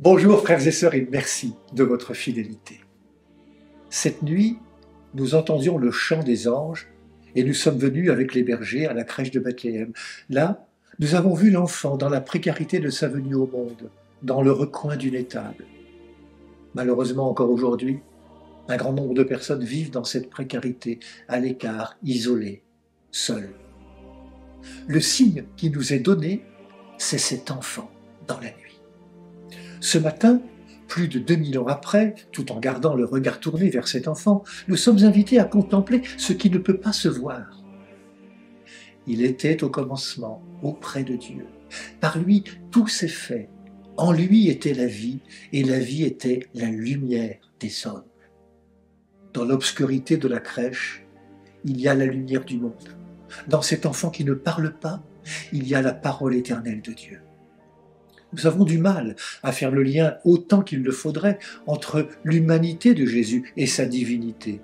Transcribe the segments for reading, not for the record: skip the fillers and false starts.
Bonjour frères et sœurs et merci de votre fidélité. Cette nuit, nous entendions le chant des anges et nous sommes venus avec les bergers à la crèche de Bethléem. Là, nous avons vu l'enfant dans la précarité de sa venue au monde, dans le recoin d'une étable. Malheureusement, encore aujourd'hui, un grand nombre de personnes vivent dans cette précarité, à l'écart, isolées, seules. Le signe qui nous est donné, c'est cet enfant dans la nuit. Ce matin, plus de 2000 ans après, tout en gardant le regard tourné vers cet enfant, nous sommes invités à contempler ce qui ne peut pas se voir. Il était au commencement, auprès de Dieu. Par lui, tout s'est fait. En lui était la vie, et la vie était la lumière des hommes. Dans l'obscurité de la crèche, il y a la lumière du monde. Dans cet enfant qui ne parle pas, il y a la parole éternelle de Dieu. Nous avons du mal à faire le lien autant qu'il le faudrait entre l'humanité de Jésus et sa divinité.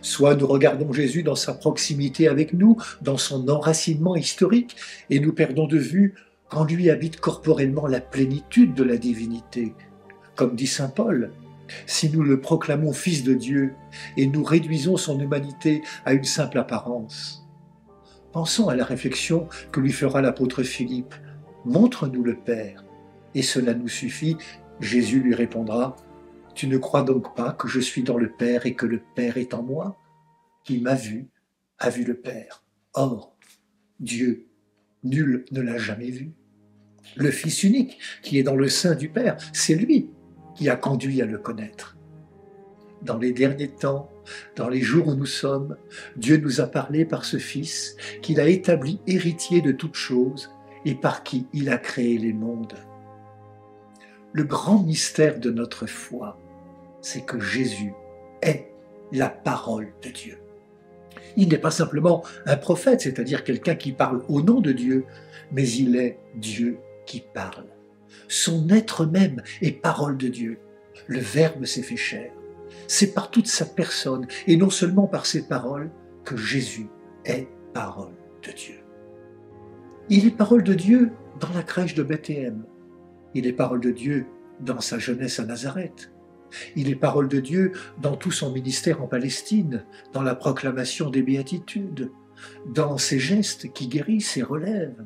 Soit nous regardons Jésus dans sa proximité avec nous, dans son enracinement historique, et nous perdons de vue qu'en lui habite corporellement la plénitude de la divinité. Comme dit saint Paul, si nous le proclamons fils de Dieu et nous réduisons son humanité à une simple apparence. Pensons à la réflexion que lui fera l'apôtre Philippe. Montre-nous le Père, et cela nous suffit. Jésus lui répondra, « Tu ne crois donc pas que je suis dans le Père et que le Père est en moi? Qui m'a vu, a vu le Père. Or, Dieu, nul ne l'a jamais vu. Le Fils unique, qui est dans le sein du Père, c'est lui qui a conduit à le connaître. » Dans les derniers temps, dans les jours où nous sommes, Dieu nous a parlé par ce Fils qu'il a établi héritier de toutes choses, et par qui il a créé les mondes. Le grand mystère de notre foi, c'est que Jésus est la parole de Dieu. Il n'est pas simplement un prophète, c'est-à-dire quelqu'un qui parle au nom de Dieu, mais il est Dieu qui parle. Son être même est parole de Dieu. Le Verbe s'est fait chair. C'est par toute sa personne, et non seulement par ses paroles, que Jésus est parole de Dieu. Il est parole de Dieu dans la crèche de Bethléem. Il est parole de Dieu dans sa jeunesse à Nazareth. Il est parole de Dieu dans tout son ministère en Palestine, dans la proclamation des béatitudes, dans ses gestes qui guérissent et relèvent,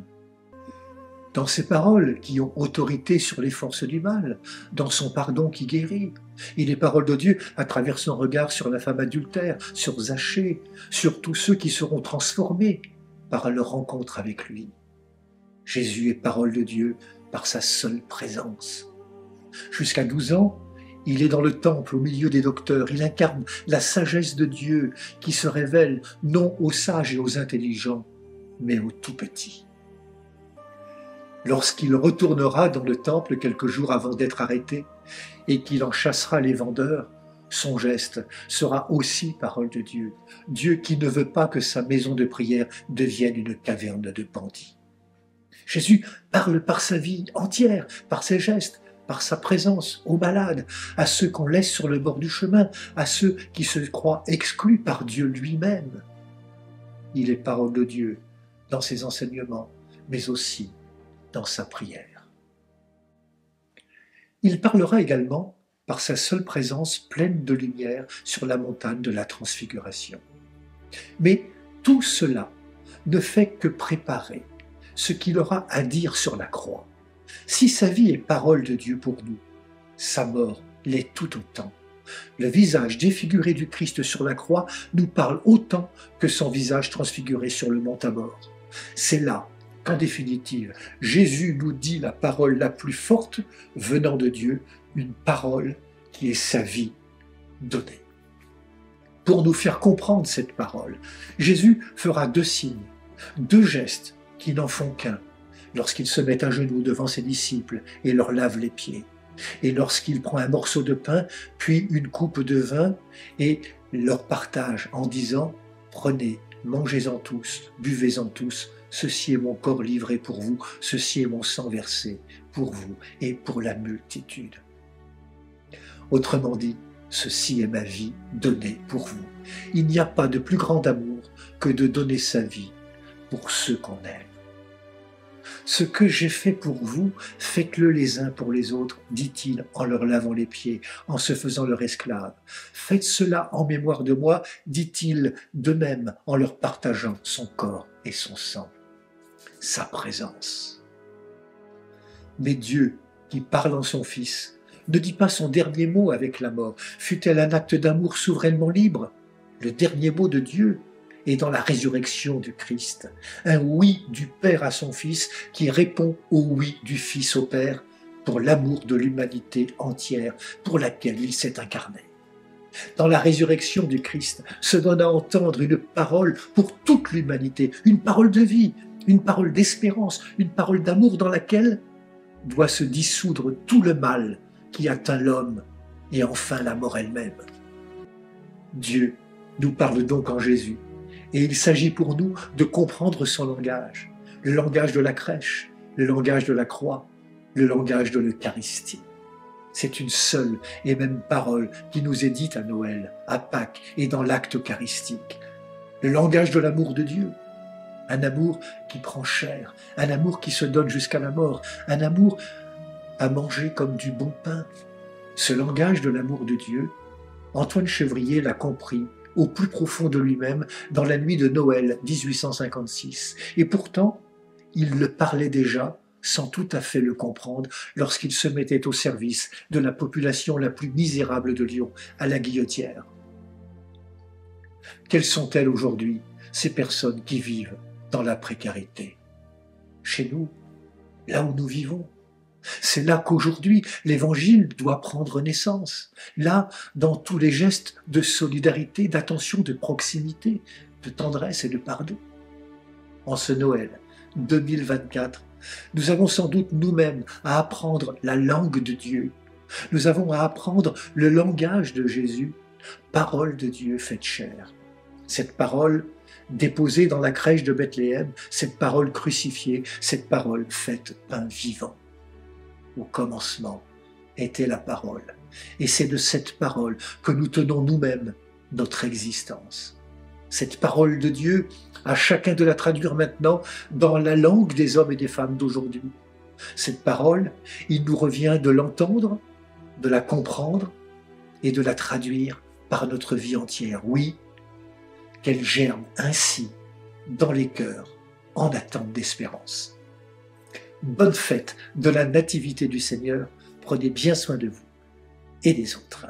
dans ses paroles qui ont autorité sur les forces du mal, dans son pardon qui guérit. Il est parole de Dieu à travers son regard sur la femme adultère, sur Zachée, sur tous ceux qui seront transformés par leur rencontre avec lui. Jésus est parole de Dieu par sa seule présence. Jusqu'à 12 ans, il est dans le temple au milieu des docteurs. Il incarne la sagesse de Dieu qui se révèle non aux sages et aux intelligents, mais aux tout-petits. Lorsqu'il retournera dans le temple quelques jours avant d'être arrêté et qu'il en chassera les vendeurs, son geste sera aussi parole de Dieu. Dieu qui ne veut pas que sa maison de prière devienne une caverne de bandits. Jésus parle par sa vie entière, par ses gestes, par sa présence aux malades, à ceux qu'on laisse sur le bord du chemin, à ceux qui se croient exclus par Dieu lui-même. Il est parole de Dieu dans ses enseignements, mais aussi dans sa prière. Il parlera également par sa seule présence pleine de lumière sur la montagne de la Transfiguration. Mais tout cela ne fait que préparer ce qu'il aura à dire sur la croix. Si sa vie est parole de Dieu pour nous, sa mort l'est tout autant. Le visage défiguré du Christ sur la croix nous parle autant que son visage transfiguré sur le mont Tabor. C'est là qu'en définitive, Jésus nous dit la parole la plus forte venant de Dieu, une parole qui est sa vie donnée. Pour nous faire comprendre cette parole, Jésus fera 2 signes, 2 gestes qui n'en font qu'un, lorsqu'il se met à genoux devant ses disciples et leur lave les pieds, et lorsqu'il prend un morceau de pain, puis une coupe de vin, et leur partage en disant « Prenez, mangez-en tous, buvez-en tous, ceci est mon corps livré pour vous, ceci est mon sang versé pour vous et pour la multitude. » Autrement dit, ceci est ma vie donnée pour vous. Il n'y a pas de plus grand amour que de donner sa vie pour ceux qu'on aime. Ce que j'ai fait pour vous, faites-le les uns pour les autres, dit-il en leur lavant les pieds, en se faisant leur esclave. Faites cela en mémoire de moi, dit-il de même en leur partageant son corps et son sang, sa présence. Mais Dieu, qui parle en son Fils, ne dit pas son dernier mot avec la mort, fut-elle un acte d'amour souverainement libre. Le dernier mot de Dieu est dans la résurrection du Christ, un oui du Père à son Fils qui répond au oui du Fils au Père pour l'amour de l'humanité entière pour laquelle il s'est incarné. Dans la résurrection du Christ se donne à entendre une parole pour toute l'humanité, une parole de vie, une parole d'espérance, une parole d'amour dans laquelle doit se dissoudre tout le mal qui atteint l'homme et enfin la mort elle-même. Dieu nous parle donc en Jésus et il s'agit pour nous de comprendre son langage, le langage de la crèche, le langage de la croix, le langage de l'Eucharistie. C'est une seule et même parole qui nous est dite à Noël, à Pâques et dans l'acte eucharistique. Le langage de l'amour de Dieu, un amour qui prend chair, un amour qui se donne jusqu'à la mort, un amour à manger comme du bon pain. Ce langage de l'amour de Dieu, Antoine Chevrier l'a compris au plus profond de lui-même dans la nuit de Noël 1856. Et pourtant, il le parlait déjà sans tout à fait le comprendre lorsqu'il se mettait au service de la population la plus misérable de Lyon, à la Guillotière. Quelles sont-elles aujourd'hui, ces personnes qui vivent dans la précarité? Chez nous, là où nous vivons. C'est là qu'aujourd'hui l'Évangile doit prendre naissance. Là, dans tous les gestes de solidarité, d'attention, de proximité, de tendresse et de pardon. En ce Noël 2024, nous avons sans doute nous-mêmes à apprendre la langue de Dieu. Nous avons à apprendre le langage de Jésus, parole de Dieu faite chair. Cette parole déposée dans la crèche de Bethléem, cette parole crucifiée, cette parole faite pain vivant. Au commencement était la parole, et c'est de cette parole que nous tenons nous-mêmes notre existence. Cette parole de Dieu, à chacun de la traduire maintenant dans la langue des hommes et des femmes d'aujourd'hui. Cette parole, il nous revient de l'entendre, de la comprendre et de la traduire par notre vie entière. Oui, qu'elle germe ainsi dans les cœurs en attente d'espérance. Bonne fête de la Nativité du Seigneur, prenez bien soin de vous et des autres.